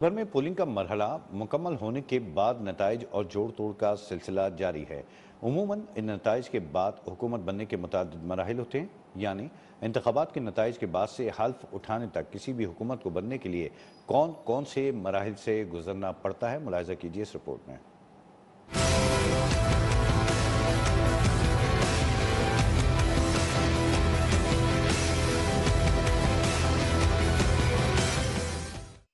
भर में पोलिंग का मरहला मुकम्मल होने के बाद नताइज और जोड़ तोड़ का सिलसिला जारी है। उमूमन इन नताइज के बाद हुकूमत बनने के मुतादिद मराहिल होते हैं, यानी इंतखाबात के नताइज के बाद से हल्फ उठाने तक किसी भी हुकूमत को बनने के लिए कौन कौन से मराहिल से गुजरना पड़ता है, मुलाहिजा कीजिए इस रिपोर्ट में।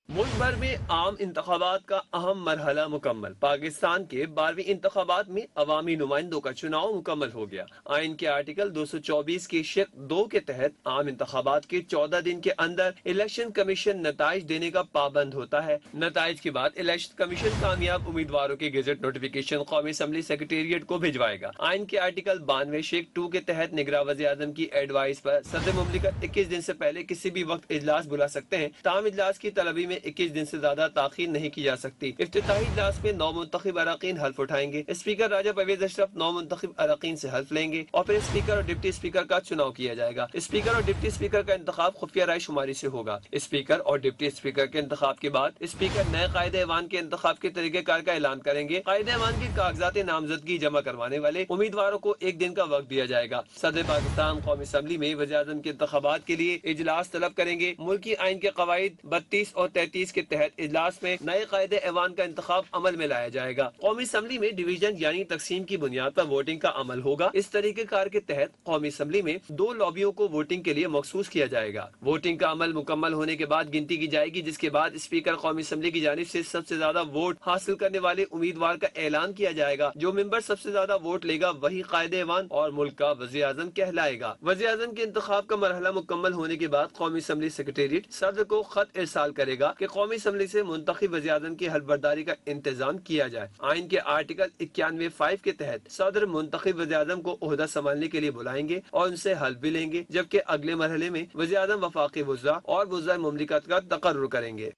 मुल्क भर में आम इंतखाबात का अहम मरहला मुकम्मल। पाकिस्तान के 12वीं इंतखाबात में अवामी नुमाइंदों का चुनाव मुकम्मल हो गया। आइन के आर्टिकल 224 के शिक 2 के तहत आम इंतखाबात के 14 दिन के अंदर इलेक्शन कमीशन नताइज देने का पाबंद होता है। नताइज के बाद इलेक्शन कमीशन कामयाब उम्मीदवारों के गेजेट नोटिफिकेशन कौमी असम्बली सेक्रेटेरिएट को भिजवाएगा। आइन के आर्टिकल 92 शिक 2 के तहत निगरान वज़ीर-ए-आज़म की एडवाइस पर सदर मुमलिकत 21 दिन से पहले किसी भी वक्त इजलास बुला सकते हैं। ताम इजलास की तलबी में 21 दिन से ज्यादा ताखीर नहीं की जा सकती। इफ्तिताही इजलास में 9 मुंतखब अरकान हल्फ उठाएंगे। स्पीकर राजा परवेज अशरफ 9 मुंतखब अरकान से हल्फ लेंगे और फिर स्पीकर और डिप्टी स्पीकर का चुनाव किया जाएगा। स्पीकर और डिप्टी स्पीकर का इंतखाब खुफिया राय शुमारी से होगा। स्पीकर और डिप्टी स्पीकर के इंतखाब के बाद स्पीकर नए कायदे ऐवान के इंतखाब के तरीक़ेकार का ऐलान करेंगे। कायदे ऐवान के कागजात नामजदगी जमा करवाने वाले उम्मीदवारों को 1 दिन का वक्त दिया जाएगा। सदर पाकिस्तान कौमी असम्बली में वज़ीर-ए-आज़म के इंतखाबात के लिए इजलास तलब करेंगे। मुल्की आइन के कवायद 32 और 33 के तहत इजलास में नए कायदे ऐवान का इंतखाब अमल में लाया जाएगा। कौमी असम्बली में डिवीजन यानी तकसीम की बुनियाद पर वोटिंग का अमल होगा। इस तरीके कार के तहत कौमी असम्बली में 2 लॉबियों को वोटिंग के लिए मखसूस किया जाएगा। वोटिंग का अमल मुकम्मल होने के बाद गिनती की जाएगी, जिसके बाद स्पीकर कौमी असम्बली की जानिब से सबसे ज्यादा वोट हासिल करने वाले उम्मीदवार का ऐलान किया जाएगा। जो मेंबर सबसे ज्यादा वोट लेगा वही कायदे ऐवान और मुल्क का वज़ीर आज़म कहलाएगा। वज़ीर आज़म के इंतखाब का मरहला मुकम्मल होने के बाद कौमी असम्बली सेक्रेटेरिएट सदर को खत इरसाल करेगा कि कौमी असम्बली से मुंतखब वज़ीर-ए-आज़म की हल्फबर्दारी का इंतजाम किया जाए। आइन के आर्टिकल 91(5) के तहत सदर मुंतखब वज़ीर-ए-आज़म को ओहदा संभालने के लिए बुलाएंगे और उनसे हल्फ भी लेंगे, जबकि अगले मरहले में वज़ीर-ए-आज़म वफाकी वुज़रा और वुज़रा मुमलिकत का तकर्रुर करेंगे।